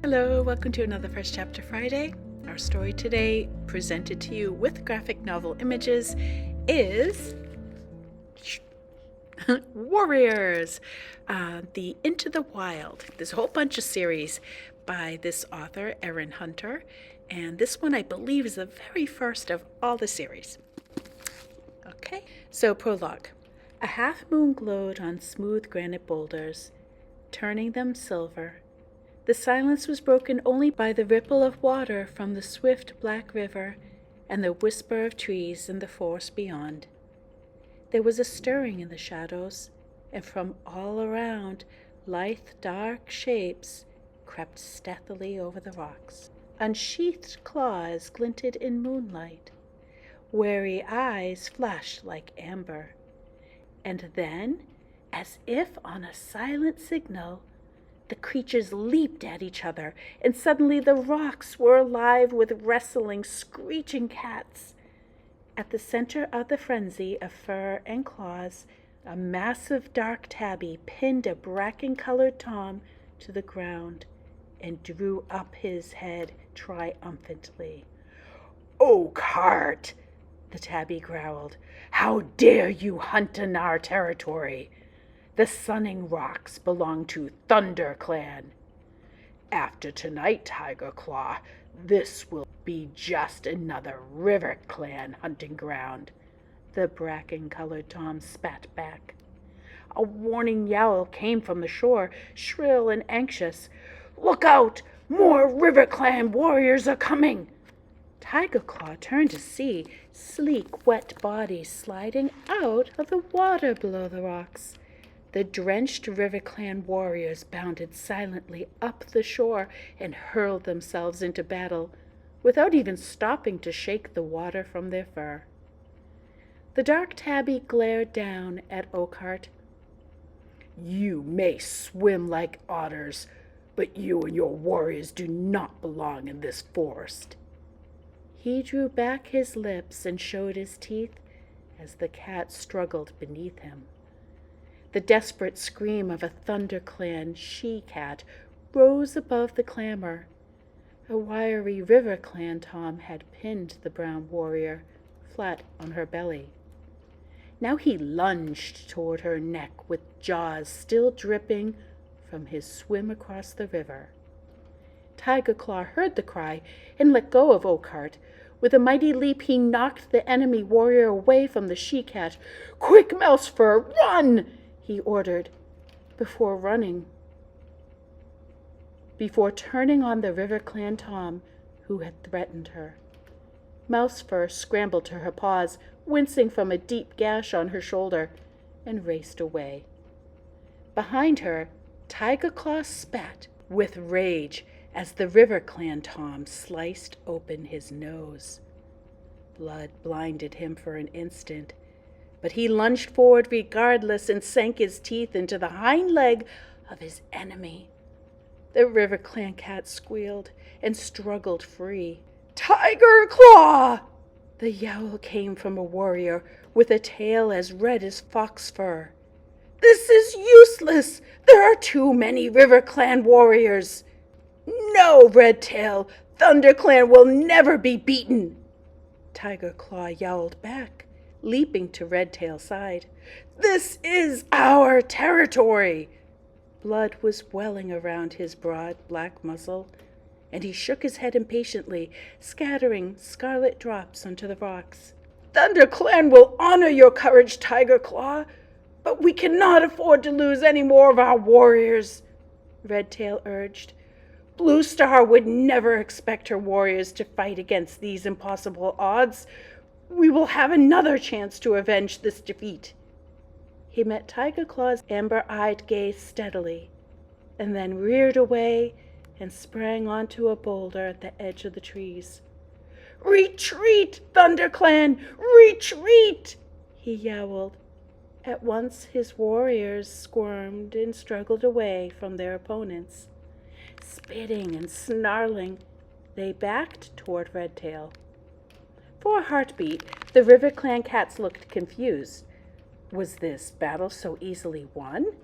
Hello, welcome to another First Chapter Friday. Our story today, presented to you with graphic novel images, is Warriors, the Into the Wild. There's a whole bunch of series by this author, Erin Hunter, and this one I believe is the very first of all the series. Okay, so prologue. A half moon glowed on smooth granite boulders, turning them silver. The silence was broken only by the ripple of water from the swift black river and the whisper of trees in the forest beyond. There was a stirring in the shadows, and from all around, lithe, dark shapes crept stealthily over the rocks. Unsheathed claws glinted in moonlight. Wary eyes flashed like amber. And then, as if on a silent signal, the creatures leaped at each other, and suddenly the rocks were alive with wrestling, screeching cats. At the center of the frenzy of fur and claws, a massive dark tabby pinned a bracken-colored Tom to the ground and drew up his head triumphantly. "Oakhart!" the tabby growled. "How dare you hunt in our territory? The Sunning Rocks belong to Thunderclan. After tonight, Tiger Claw, this will be just another River Clan hunting ground," the bracken-colored Tom spat back. A warning yowl came from the shore, shrill and anxious. "Look out! More River Clan warriors are coming!" Tiger Claw turned to see sleek, wet bodies sliding out of the water below the rocks. The drenched River Clan warriors bounded silently up the shore and hurled themselves into battle, without even stopping to shake the water from their fur. The dark tabby glared down at Oakhart. "You may swim like otters, but you and your warriors do not belong in this forest." He drew back his lips and showed his teeth as the cat struggled beneath him. The desperate scream of a Thunderclan she-cat rose above the clamor. A wiry River Clan Tom had pinned the brown warrior flat on her belly. Now he lunged toward her neck with jaws still dripping from his swim across the river. Tiger Claw heard the cry and let go of Oakhart. With a mighty leap, he knocked the enemy warrior away from the she-cat. "Quick, Mousefur, run!" he ordered, before turning on the River Clan Tom, who had threatened her. Mousefur scrambled to her paws, wincing from a deep gash on her shoulder, and raced away. Behind her, Tiger Claw spat with rage as the River Clan Tom sliced open his nose. Blood blinded him for an instant, but he lunged forward regardless and sank his teeth into the hind leg of his enemy. The River Clan cat squealed and struggled free. "Tiger Claw!" The yowl came from a warrior with a tail as red as fox fur. "This is useless! There are too many River Clan warriors!" "No, Redtail! Thunderclan will never be beaten!" Tiger Claw yowled back, leaping to Redtail's side. "This is our territory!" Blood was welling around his broad black muzzle, and he shook his head impatiently, scattering scarlet drops onto the rocks. "Thunderclan will honor your courage, Tiger Claw, but we cannot afford to lose any more of our warriors," Redtail urged. "Blue Star would never expect her warriors to fight against these impossible odds. We will have another chance to avenge this defeat." He met Tiger Claw's amber-eyed gaze steadily, and then reared away and sprang onto a boulder at the edge of the trees. "Retreat, Thunderclan! Retreat!" he yowled. At once his warriors squirmed and struggled away from their opponents. Spitting and snarling, they backed toward Redtail. For a heartbeat, the River Clan cats looked confused. Was this battle so easily won?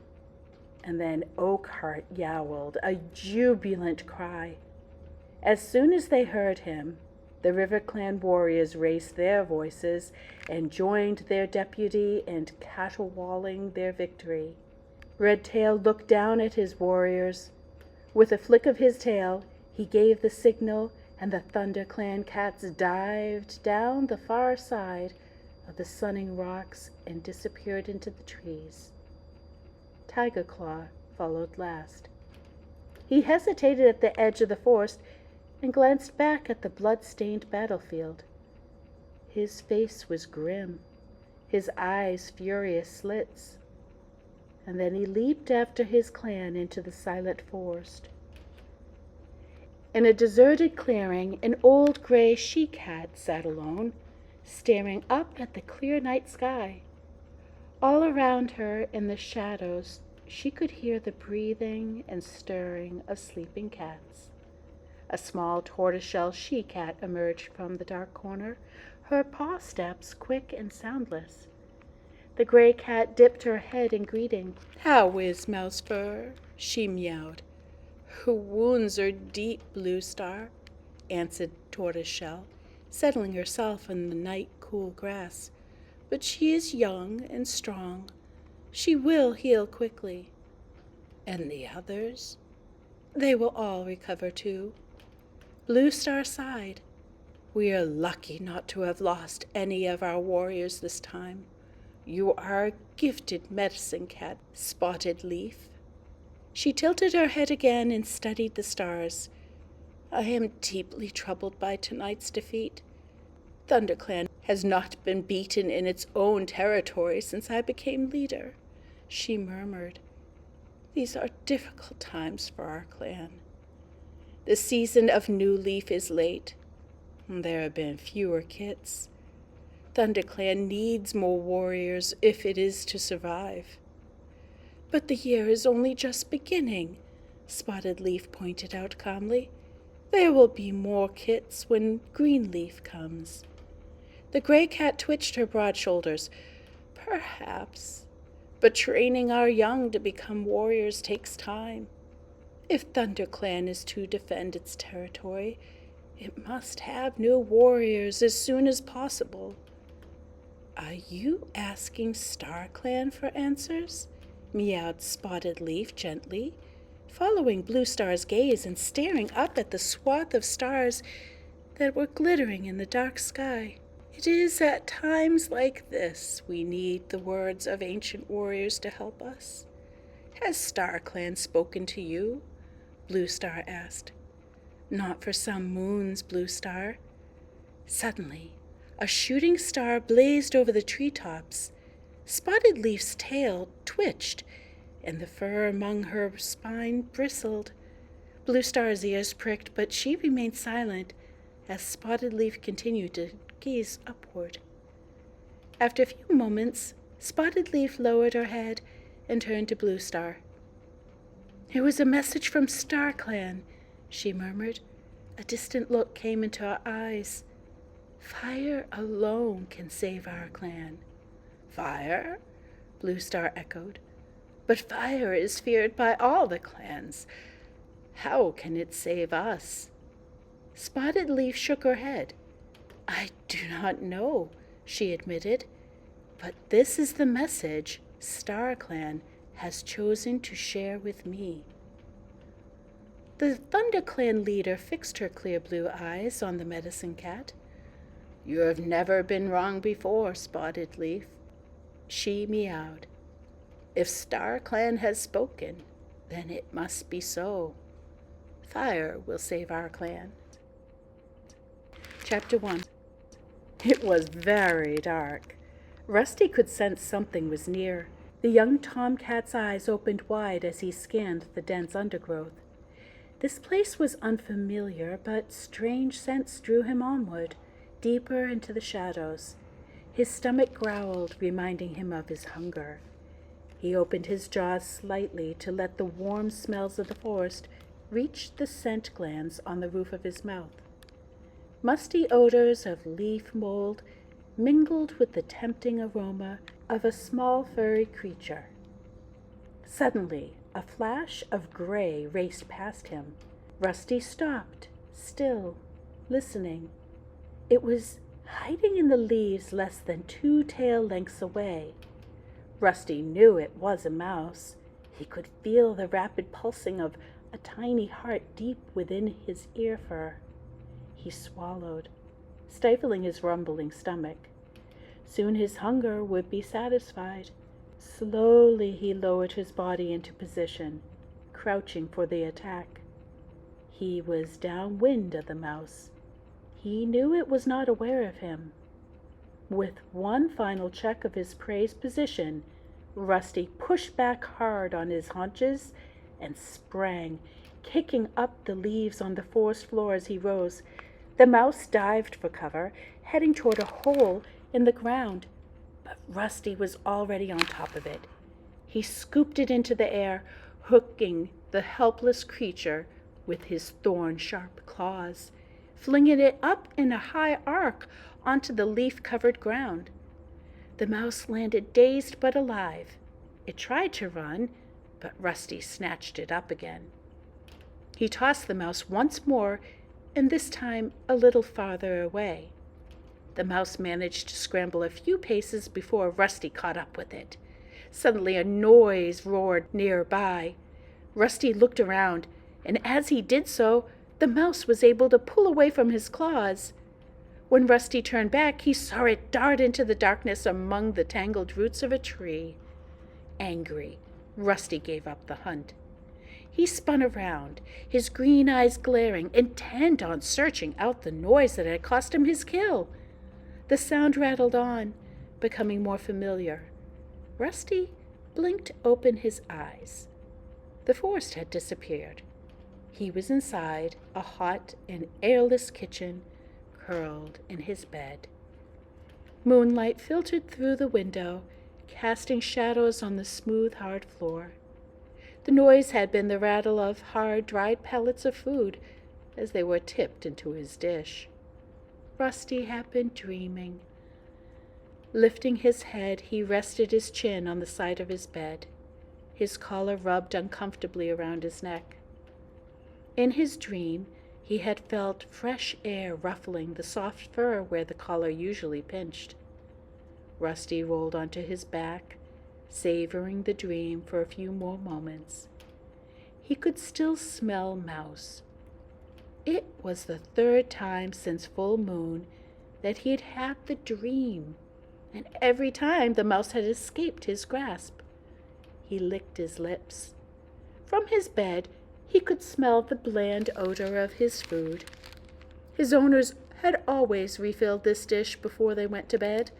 And then Oakheart yowled, a jubilant cry. As soon as they heard him, the RiverClan warriors raised their voices and joined their deputy in caterwauling their victory. Redtail looked down at his warriors. With a flick of his tail, he gave the signal, and the Thunderclan cats dived down the far side of the sunning rocks and disappeared into the trees. Tiger Claw followed last. He hesitated at the edge of the forest and glanced back at the blood-stained battlefield. His face was grim, his eyes furious slits, and then he leaped after his clan into the silent forest. In a deserted clearing, an old gray she-cat sat alone, staring up at the clear night sky. All around her, in the shadows, she could hear the breathing and stirring of sleeping cats. A small tortoiseshell she-cat emerged from the dark corner, her paw steps quick and soundless. The gray cat dipped her head in greeting. "How is Mouse Fur?" she meowed. "Her wounds are deep, Blue Star," answered Tortoiseshell, settling herself in the night-cool grass. "But she is young and strong. She will heal quickly." "And the others?" "They will all recover too." Blue Star sighed. "We are lucky not to have lost any of our warriors this time. You are a gifted medicine cat, Spotted Leaf." She tilted her head again and studied the stars. "I am deeply troubled by tonight's defeat. Thunderclan has not been beaten in its own territory since I became leader," she murmured. "These are difficult times for our clan. The season of new leaf is late. There have been fewer kits. Thunderclan needs more warriors if it is to survive." "But the year is only just beginning," Spotted Leaf pointed out calmly. "There will be more kits when Greenleaf comes." The gray cat twitched her broad shoulders. "Perhaps, but training our young to become warriors takes time. If Thunderclan is to defend its territory, it must have new warriors as soon as possible." "Are you asking StarClan for answers?" meowed Spotted Leaf gently, following Blue Star's gaze and staring up at the swath of stars that were glittering in the dark sky. "It is at times like this we need the words of ancient warriors to help us. Has StarClan spoken to you?" Blue Star asked. "Not for some moons, Blue Star." Suddenly, a shooting star blazed over the treetops. Spotted Leaf's tail twitched, and the fur among her spine bristled. Blue Star's ears pricked, but she remained silent as Spotted Leaf continued to gaze upward. After a few moments, Spotted Leaf lowered her head and turned to Blue Star. "It was a message from StarClan," she murmured. A distant look came into her eyes. "Fire alone can save our clan." "Fire?" Blue Star echoed. "But fire is feared by all the clans. How can it save us?" Spotted Leaf shook her head. "I do not know," she admitted, "but this is the message StarClan has chosen to share with me." The Thunderclan leader fixed her clear blue eyes on the medicine cat. "You have never been wrong before, Spotted Leaf." She meowed. "If StarClan has spoken, then it must be so. Fire will save our clan." Chapter 1. It was very dark. Rusty could sense something was near. The young tomcat's eyes opened wide as he scanned the dense undergrowth. This place was unfamiliar, but strange scents drew him onward, deeper into the shadows. His stomach growled, reminding him of his hunger. He opened his jaws slightly to let the warm smells of the forest reach the scent glands on the roof of his mouth. Musty odors of leaf mold mingled with the tempting aroma of a small furry creature. Suddenly, A flash of gray raced past him. Rusty stopped, still, listening. It was hiding in the leaves less than 2 tail lengths away. Rusty knew it was a mouse. He could feel the rapid pulsing of a tiny heart deep within his ear fur. He swallowed, stifling his rumbling stomach. Soon his hunger would be satisfied. Slowly he lowered his body into position, crouching for the attack. He was downwind of the mouse. He knew it was not aware of him. With one final check of his prey's position, Rusty pushed back hard on his haunches and sprang, kicking up the leaves on the forest floor as he rose. The mouse dived for cover, heading toward a hole in the ground, but Rusty was already on top of it. He scooped it into the air, hooking the helpless creature with his thorn-sharp claws, flinging it up in a high arc onto the leaf-covered ground. The mouse landed dazed but alive. It tried to run, but Rusty snatched it up again. He tossed the mouse once more, and this time a little farther away. The mouse managed to scramble a few paces before Rusty caught up with it. Suddenly a noise roared nearby. Rusty looked around, and as he did so, the mouse was able to pull away from his claws. When Rusty turned back, he saw it dart into the darkness among the tangled roots of a tree. Angry, Rusty gave up the hunt. He spun around, his green eyes glaring, intent on searching out the noise that had cost him his kill. The sound rattled on, becoming more familiar. Rusty blinked open his eyes. The forest had disappeared. He was inside a hot and airless kitchen, curled in his bed. Moonlight filtered through the window, casting shadows on the smooth, hard floor. The noise had been the rattle of hard, dried pellets of food as they were tipped into his dish. Rusty had been dreaming. Lifting his head, he rested his chin on the side of his bed. His collar rubbed uncomfortably around his neck. In his dream, he had felt fresh air ruffling the soft fur where the collar usually pinched. Rusty rolled onto his back, savoring the dream for a few more moments. He could still smell mouse. It was the 3rd time since full moon that he had had the dream, and every time the mouse had escaped his grasp. He licked his lips. From his bed, he could smell the bland odor of his food. His owners had always refilled this dish before they went to bed.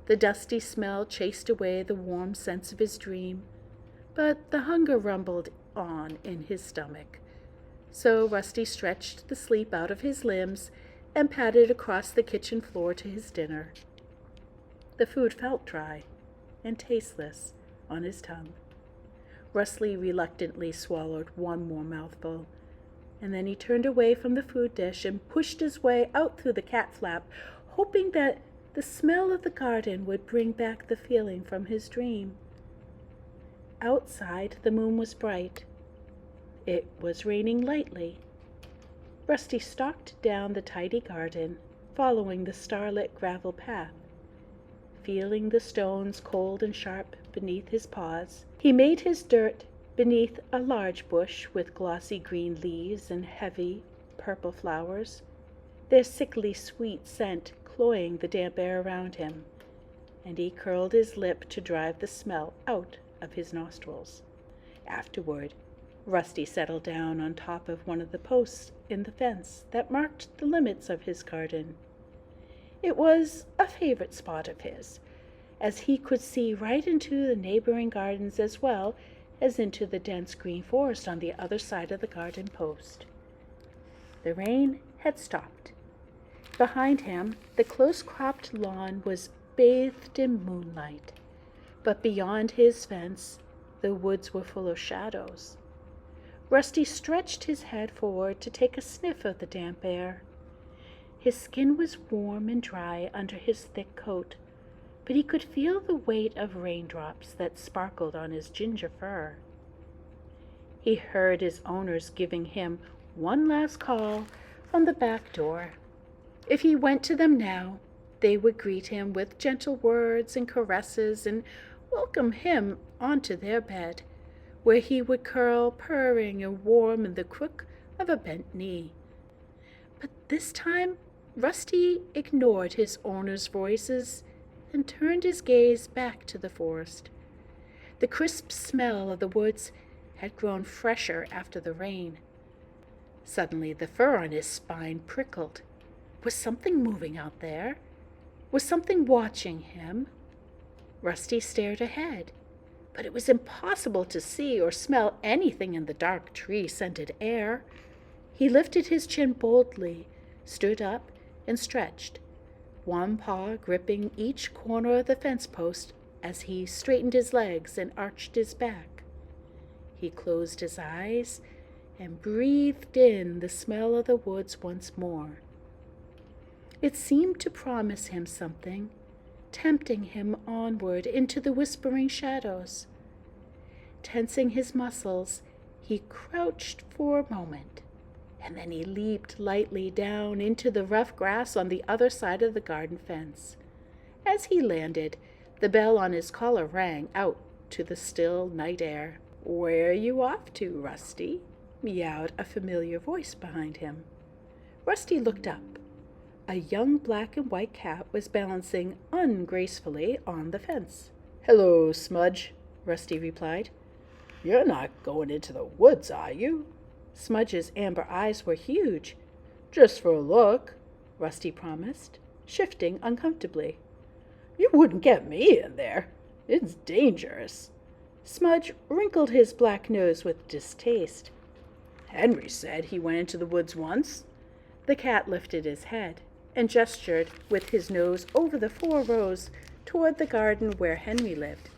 The dusty smell chased away the warm sense of his dream, but the hunger rumbled on in his stomach. So Rusty stretched the sleep out of his limbs and padded across the kitchen floor to his dinner. The food felt dry and tasteless on his tongue. Rusty reluctantly swallowed one more mouthful, and then he turned away from the food dish and pushed his way out through the cat flap, hoping that the smell of the garden would bring back the feeling from his dream. Outside, the moon was bright. It was raining lightly. Rusty stalked down the tidy garden, following the starlit gravel path. Feeling the stones cold and sharp beneath his paws, he made his dirt beneath a large bush with glossy green leaves and heavy purple flowers, their sickly sweet scent cloying the damp air around him, and he curled his lip to drive the smell out of his nostrils. Afterward, Rusty settled down on top of one of the posts in the fence that marked the limits of his garden. It was a favorite spot of his, as he could see right into the neighboring gardens as well as into the dense green forest on the other side of the garden post. The rain had stopped. Behind him, the close-cropped lawn was bathed in moonlight, but beyond his fence, the woods were full of shadows. Rusty stretched his head forward to take a sniff of the damp air. His skin was warm and dry under his thick coat, but he could feel the weight of raindrops that sparkled on his ginger fur. He heard his owners giving him one last call from the back door. If he went to them now, they would greet him with gentle words and caresses and welcome him onto their bed, where he would curl purring and warm in the crook of a bent knee. But this time Rusty ignored his owner's voices and turned his gaze back to the forest. The crisp smell of the woods had grown fresher after the rain. Suddenly the fur on his spine prickled. Was something moving out there? Was something watching him? Rusty stared ahead, but it was impossible to see or smell anything in the dark tree-scented air. He lifted his chin boldly, stood up, and stretched, one paw gripping each corner of the fence post as he straightened his legs and arched his back. He closed his eyes and breathed in the smell of the woods once more. It seemed to promise him something, tempting him onward into the whispering shadows. Tensing his muscles, he crouched for a moment, and then he leaped lightly down into the rough grass on the other side of the garden fence. As he landed, the bell on his collar rang out to the still night air. "Where are you off to, Rusty?" meowed a familiar voice behind him. Rusty looked up. A young black and white cat was balancing ungracefully on the fence. "Hello, Smudge," Rusty replied. "You're not going into the woods, are you?" Smudge's amber eyes were huge. "Just for a look," Rusty promised, shifting uncomfortably. "You wouldn't get me in there. It's dangerous." Smudge wrinkled his black nose with distaste. "Henry said he went into the woods once." The cat lifted his head and gestured with his nose over the 4 rows toward the garden where Henry lived.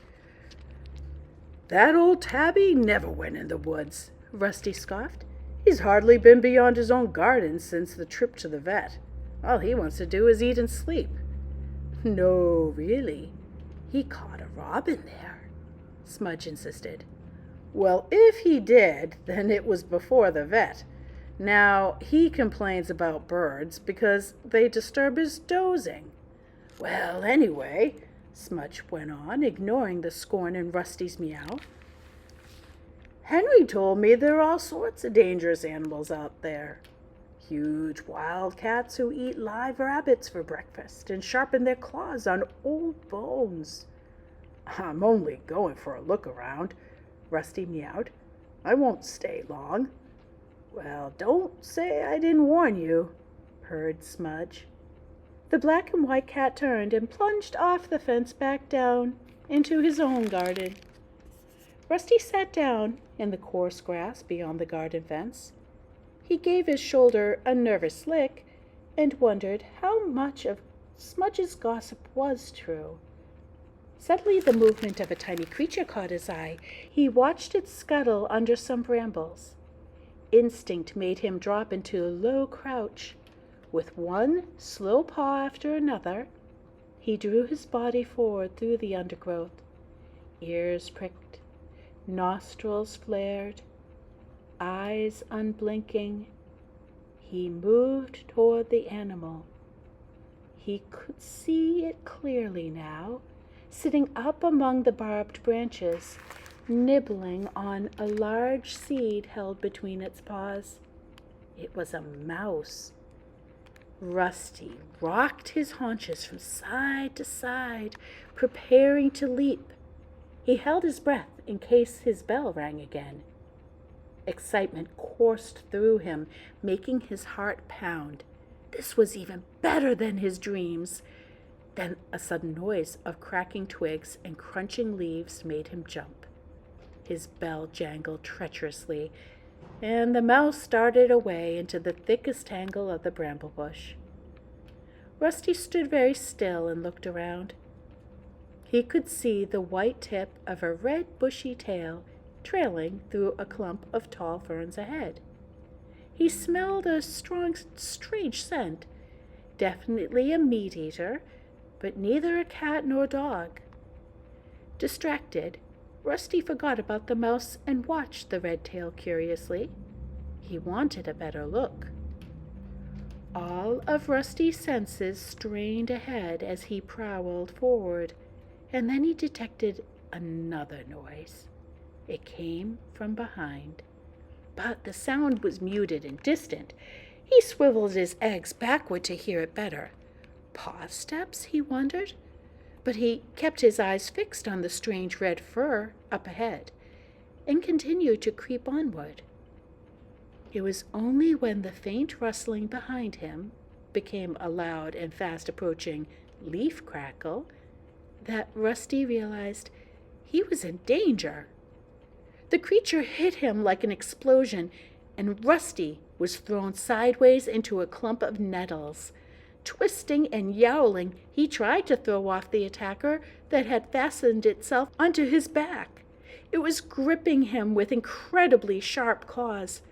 "That old tabby never went in the woods," Rusty scoffed. "He's hardly been beyond his own garden since the trip to the vet. All he wants to do is eat and sleep." "No, really. He caught a robin there," Smudge insisted. "Well, if he did, then it was before the vet. Now, he complains about birds because they disturb his dozing." "Well, anyway," Smudge went on, ignoring the scorn in Rusty's meow, "Henry told me there are all sorts of dangerous animals out there. Huge wild cats who eat live rabbits for breakfast and sharpen their claws on old bones." "I'm only going for a look around," Rusty meowed. "I won't stay long." "Well, don't say I didn't warn you," purred Smudge. The black and white cat turned and plunged off the fence back down into his own garden. Rusty sat down in the coarse grass beyond the garden fence. He gave his shoulder a nervous lick and wondered how much of Smudge's gossip was true. Suddenly the movement of a tiny creature caught his eye. He watched it scuttle under some brambles. Instinct made him drop into a low crouch. With one slow paw after another, he drew his body forward through the undergrowth. Ears pricked, nostrils flared, eyes unblinking. He moved toward the animal. He could see it clearly now, sitting up among the barbed branches, nibbling on a large seed held between its paws. It was a mouse. Rusty rocked his haunches from side to side, preparing to leap. He held his breath in case his bell rang again. Excitement coursed through him, making his heart pound. This was even better than his dreams. Then a sudden noise of cracking twigs and crunching leaves made him jump. His bell jangled treacherously, and the mouse darted away into the thickest tangle of the bramble bush. Rusty stood very still and looked around. He could see the white tip of a red bushy tail trailing through a clump of tall ferns ahead. He smelled a strong, strange scent, definitely a meat-eater, but neither a cat nor dog. Distracted, Rusty forgot about the mouse and watched the red tail curiously. He wanted a better look. All of Rusty's senses strained ahead as he prowled forward, and then he detected another noise. It came from behind, but the sound was muted and distant. He swiveled his eggs backward to hear it better. Paw steps, he wondered, but he kept his eyes fixed on the strange red fur up ahead and continued to creep onward. It was only when the faint rustling behind him became a loud and fast-approaching leaf crackle that Rusty realized he was in danger. The creature hit him like an explosion, and Rusty was thrown sideways into a clump of nettles. Twisting and yowling, he tried to throw off the attacker that had fastened itself onto his back. It was gripping him with incredibly sharp claws.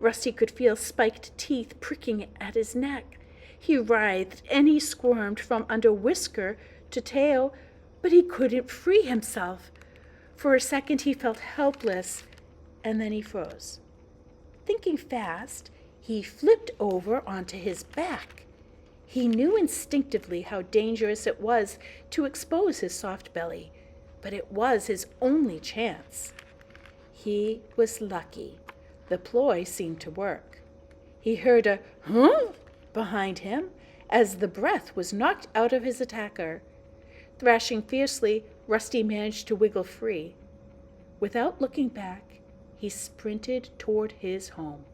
Rusty could feel spiked teeth pricking at his neck. He writhed and he squirmed from under whisker to tail, but he couldn't free himself. For a second he felt helpless, and then he froze. Thinking fast, he flipped over onto his back. He knew instinctively how dangerous it was to expose his soft belly, but it was his only chance. He was lucky. The ploy seemed to work. He heard a "huh" behind him as the breath was knocked out of his attacker. Thrashing fiercely, Rusty managed to wiggle free. Without looking back, he sprinted toward his home.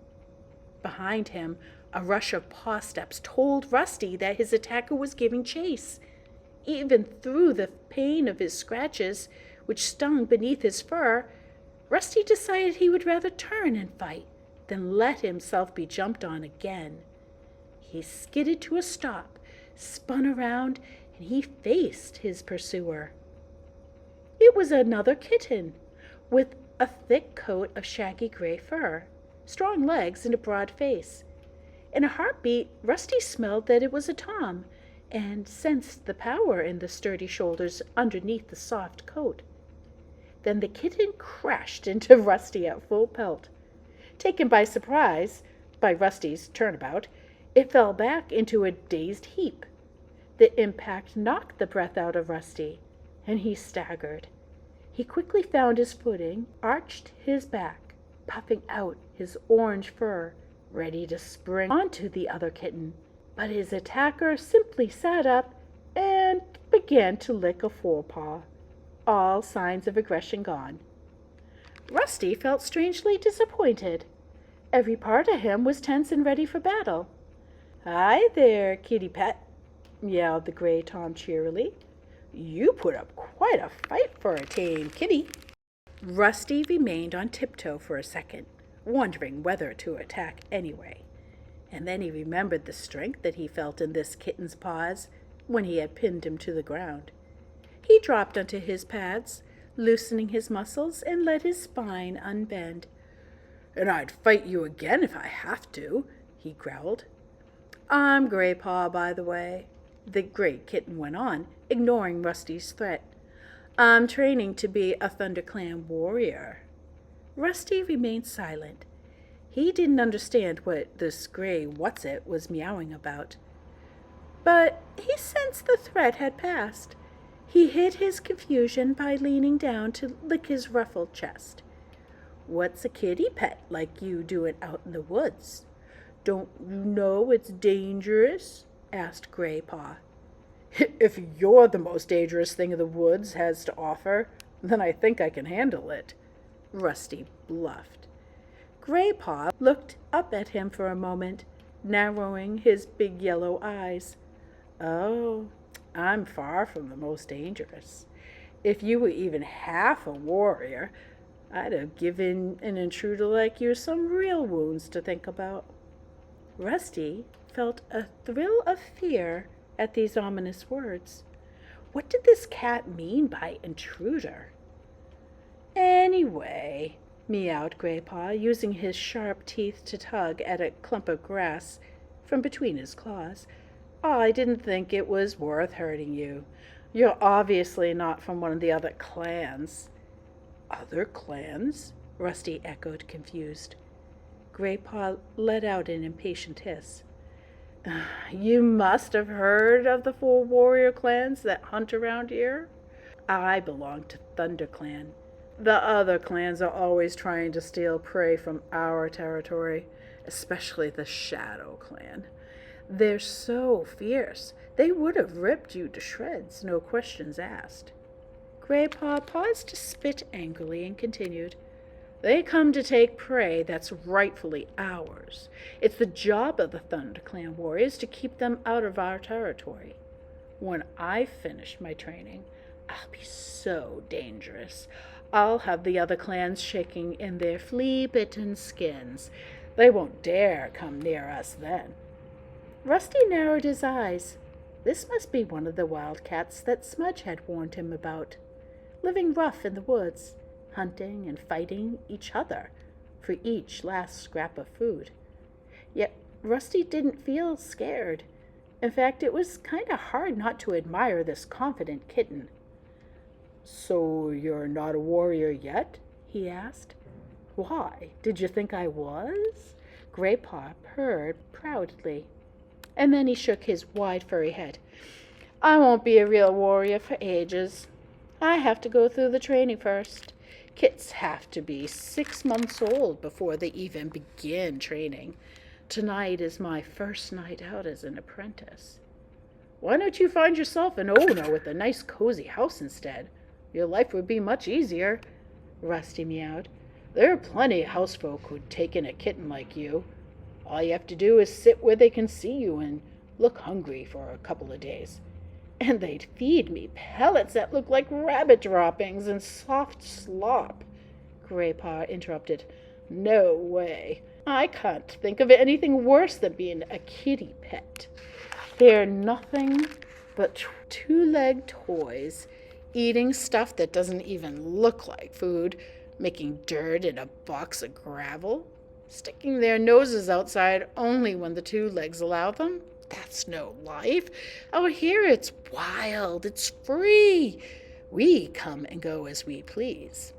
Behind him, a rush of paw steps told Rusty that his attacker was giving chase. Even through the pain of his scratches, which stung beneath his fur, Rusty decided he would rather turn and fight than let himself be jumped on again. He skidded to a stop, spun around, and he faced his pursuer. It was another kitten, with a thick coat of shaggy gray fur, strong legs, and a broad face. In a heartbeat, Rusty smelled that it was a tom, and sensed the power in the sturdy shoulders underneath the soft coat. Then the kitten crashed into Rusty at full pelt. Taken by surprise by Rusty's turnabout, it fell back into a dazed heap. The impact knocked the breath out of Rusty, and he staggered. He quickly found his footing, arched his back, puffing out his orange fur, ready to spring onto the other kitten. But his attacker simply sat up and began to lick a forepaw. All signs of aggression gone. Rusty felt strangely disappointed. Every part of him was tense and ready for battle. "Hi there, kitty pet," yelled the gray tom cheerily. "You put up quite a fight for a tame kitty." Rusty remained on tiptoe for a second, wondering whether to attack anyway. And then he remembered the strength that he felt in this kitten's paws when he had pinned him to the ground. He dropped onto his pads, loosening his muscles, and let his spine unbend. "And I'd fight you again if I have to," he growled. "I'm Gray Paw, by the way," the gray kitten went on, ignoring Rusty's threat. "I'm training to be a Thunderclan warrior." Rusty remained silent. He didn't understand what this gray what's-it was meowing about. But he sensed the threat had passed. He hid his confusion by leaning down to lick his ruffled chest. "What's a kitty pet like you doing out in the woods? Don't you know it's dangerous?" asked Gray Paw. "If you're the most dangerous thing the woods has to offer, then I think I can handle it," Rusty bluffed. Gray Paw looked up at him for a moment, narrowing his big yellow eyes. "Oh, I'm far from the most dangerous. If you were even half a warrior, I'd have given an intruder like you some real wounds to think about." Rusty felt a thrill of fear at these ominous words. What did this cat mean by intruder? "Anyway," meowed Gray Paw, using his sharp teeth to tug at a clump of grass from between his claws, "I didn't think it was worth hurting you. You're obviously not from one of the other clans." Other clans? Rusty echoed, confused. Graypaw let out an impatient hiss. You must have heard of the 4 warrior clans that hunt around here? I belong to Thunderclan. The other clans are always trying to steal prey from our territory, especially the Shadow Clan. They're so fierce, they would have ripped you to shreds, no questions asked. Graypaw paused to spit angrily and continued. They come to take prey that's rightfully ours. It's the job of the Thunderclan warriors to keep them out of our territory. When I've finished my training, I'll be so dangerous. I'll have the other clans shaking in their flea-bitten skins. They won't dare come near us then. Rusty narrowed his eyes. This must be one of the wildcats that Smudge had warned him about, living rough in the woods, hunting and fighting each other for each last scrap of food. Yet Rusty didn't feel scared. In fact, it was kind of hard not to admire this confident kitten. So you're not a warrior yet? He asked. Why, did you think I was? Graypaw purred proudly. And then he shook his wide furry head. I won't be a real warrior for ages. I have to go through the training first. Kits have to be 6 months old before they even begin training. Tonight is my first night out as an apprentice. Why don't you find yourself an owner with a nice cozy house instead? Your life would be much easier, Rusty meowed. There are plenty of housefolk who'd take in a kitten like you. All you have to do is sit where they can see you and look hungry for a couple of days. And they'd feed me pellets that look like rabbit droppings and soft slop, Graypaw interrupted. No way. I can't think of anything worse than being a kitty pet. They're nothing but 2-legged toys, eating stuff that doesn't even look like food, making dirt in a box of gravel, sticking their noses outside only when the 2 legs allow them. That's no life. Out here it's wild, it's free. We come and go as we please.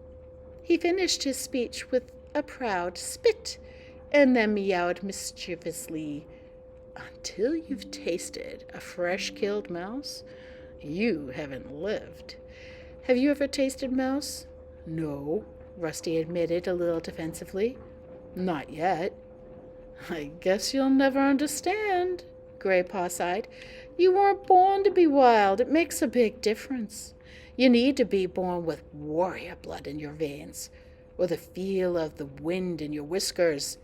He finished his speech with a proud spit and then meowed mischievously. Until you've tasted a fresh-killed mouse, you haven't lived. Have you ever tasted mouse? No, Rusty admitted a little defensively. Not yet. I guess you'll never understand, Graypaw sighed. You weren't born to be wild. It makes a big difference. You need to be born with warrior blood in your veins, or the feel of the wind in your whiskers.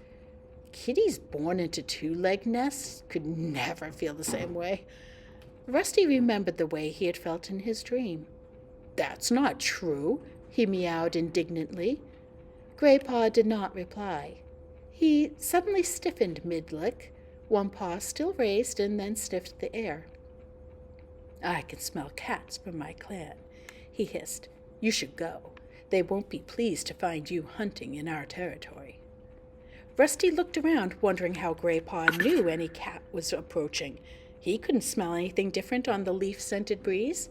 Kitties born into 2-leg nests could never feel the same way. Rusty remembered the way he had felt in his dream. That's not true, he meowed indignantly. Graypaw did not reply. He suddenly stiffened mid-lick, one paw still raised, and then sniffed the air. I can smell cats from my clan, he hissed. You should go. They won't be pleased to find you hunting in our territory. Rusty looked around, wondering how Graypaw knew any cat was approaching. He couldn't smell anything different on the leaf-scented breeze.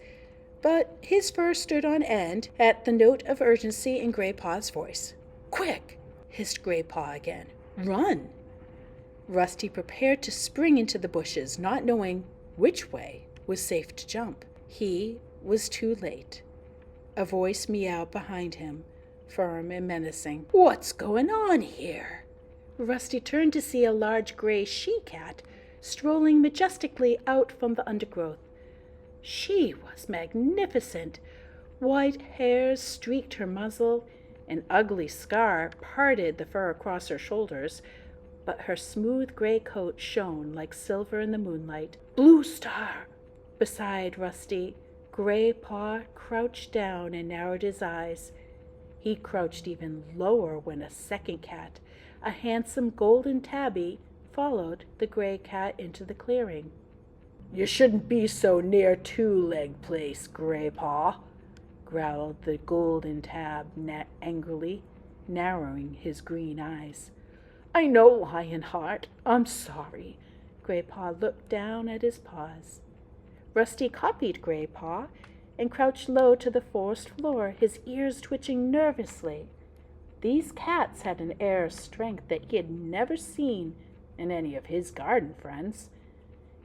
But his fur stood on end at the note of urgency in Graypaw's voice. Quick, hissed Graypaw again. Run! Rusty prepared to spring into the bushes, not knowing which way was safe to jump. He was too late. A voice meowed behind him, firm and menacing. What's going on here? Rusty turned to see a large gray she-cat strolling majestically out from the undergrowth. She was magnificent. White hairs streaked her muzzle, an ugly scar parted the fur across her shoulders, but her smooth gray coat shone like silver in the moonlight. Blue Star! Beside Rusty, Graypaw crouched down and narrowed his eyes. He crouched even lower when a second cat, a handsome golden tabby, followed the gray cat into the clearing. You shouldn't be so near 2-leg place, Graypaw, growled the golden tab angrily, narrowing his green eyes. I know, Lionheart. I'm sorry. Graypaw looked down at his paws. Rusty copied Graypaw and crouched low to the forest floor, his ears twitching nervously. These cats had an air of strength that he had never seen in any of his garden friends.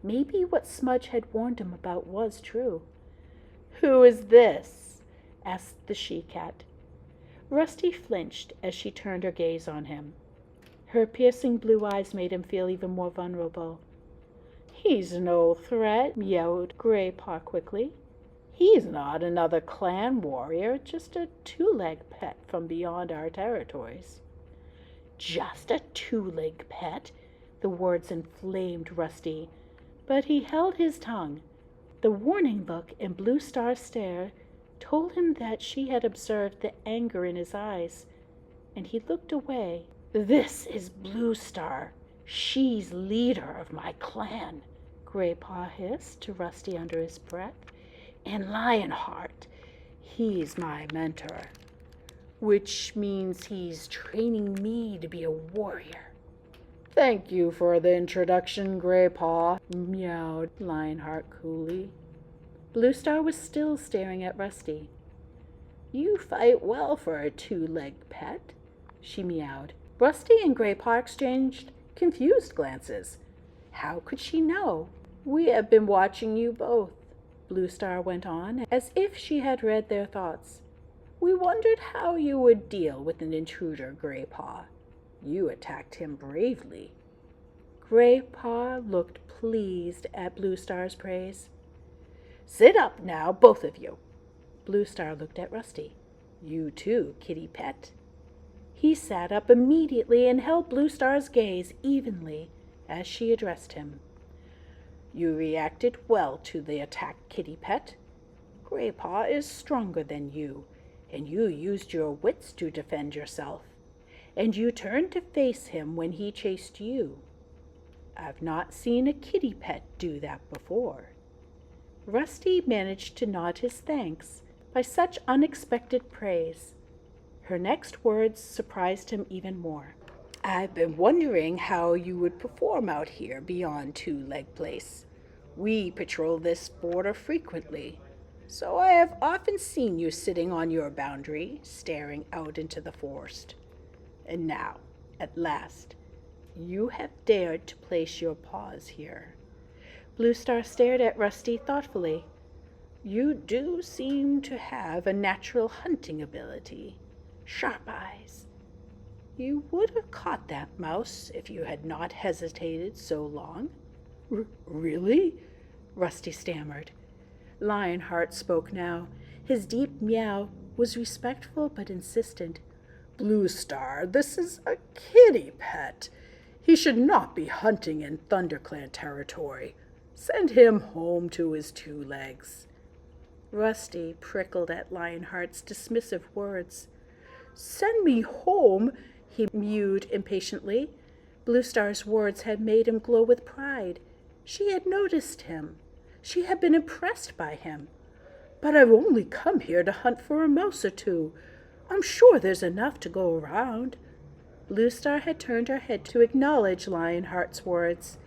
Maybe what Smudge had warned him about was true. "Who is this?" asked the she-cat. Rusty flinched as she turned her gaze on him. Her piercing blue eyes made him feel even more vulnerable. "He's no threat," meowed Gray Paw quickly. "He's not another clan warrior, just a two-leg pet from beyond our territories." Just a two-leg pet? The words inflamed Rusty, but he held his tongue. The warning look in Blue Star's stare told him that she had observed the anger in his eyes, and he looked away. "This is Blue Star. She's leader of my clan," Gray Paw hissed to Rusty under his breath. "And Lionheart, he's my mentor, which means he's training me to be a warrior." "Thank you for the introduction, Gray Paw," meowed Lionheart coolly. Blue Star was still staring at Rusty. "You fight well for a two-legged pet," she meowed. Rusty and Gray Paw exchanged confused glances. How could she know? "We have been watching you both," Blue Star went on, as if she had read their thoughts. "We wondered how you would deal with an intruder, Gray Paw. You attacked him bravely." Gray Paw looked pleased at Blue Star's praise. "Sit up now, both of you." Blue Star looked at Rusty. "You too, kitty pet." He sat up immediately and held Blue Star's gaze evenly as she addressed him. "You reacted well to the attack, kitty pet. Gray Paw is stronger than you, and you used your wits to defend yourself. And you turned to face him when he chased you. I've not seen a kitty pet do that before." Rusty managed to nod his thanks by such unexpected praise. Her next words surprised him even more. "I've been wondering how you would perform out here beyond Two-Leg Place. We patrol this border frequently, so I have often seen you sitting on your boundary, staring out into the forest. And now, at last, you have dared to place your paws here." Blue Star stared at Rusty thoughtfully. "You do seem to have a natural hunting ability. Sharp eyes. You would have caught that mouse if you had not hesitated so long." Really?" Rusty stammered. Lionheart spoke now. His deep meow was respectful but insistent. "Blue Star, this is a kitty pet. He should not be hunting in Thunderclan territory. Send him home to his two legs." Rusty prickled at Lionheart's dismissive words. "Send me home?" he mewed impatiently. Blue Star's words had made him glow with pride. She had noticed him. She had been impressed by him. "But I've only come here to hunt for a mouse or two. I'm sure there's enough to go around." Blue Star had turned her head to acknowledge Lionheart's words.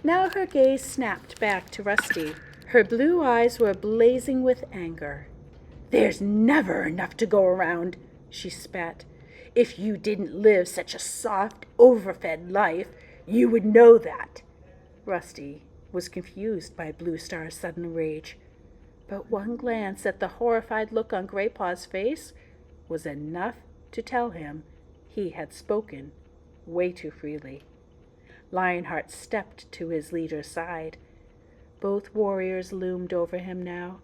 Now her gaze snapped back to Rusty. Her blue eyes were blazing with anger. "There's never enough to go around," she spat. "If you didn't live such a soft, overfed life, you would know that." Rusty was confused by Blue Star's sudden rage, but one glance at the horrified look on Gray Paw's face was enough to tell him he had spoken way too freely. Lionheart stepped to his leader's side. Both warriors loomed over him now.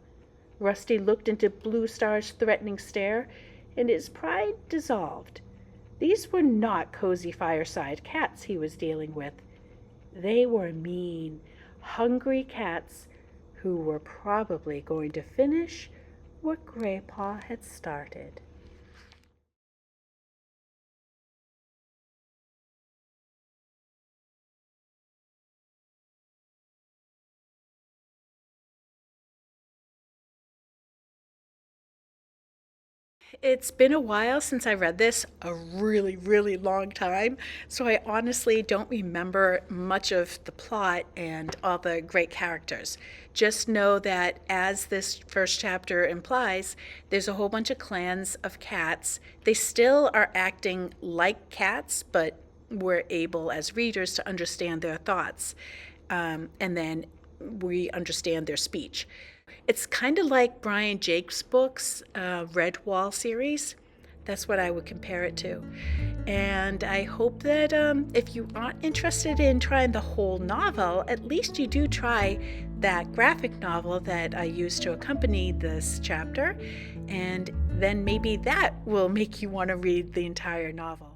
Rusty looked into Blue Star's threatening stare, and his pride dissolved. These were not cozy fireside cats he was dealing with. They were mean, hungry cats who were probably going to finish what Gray Paw had started. It's been a while since I read this, a really, really long time, so I honestly don't remember much of the plot and all the great characters. Just know that, as this first chapter implies, there's a whole bunch of clans of cats. They still are acting like cats, but we're able as readers to understand their thoughts. And then we understand their speech. It's kind of like Brian Jake's books, Red Wall series. That's what I would compare it to. And I hope that if you aren't interested in trying the whole novel, at least you do try that graphic novel that I used to accompany this chapter. And then maybe that will make you want to read the entire novel.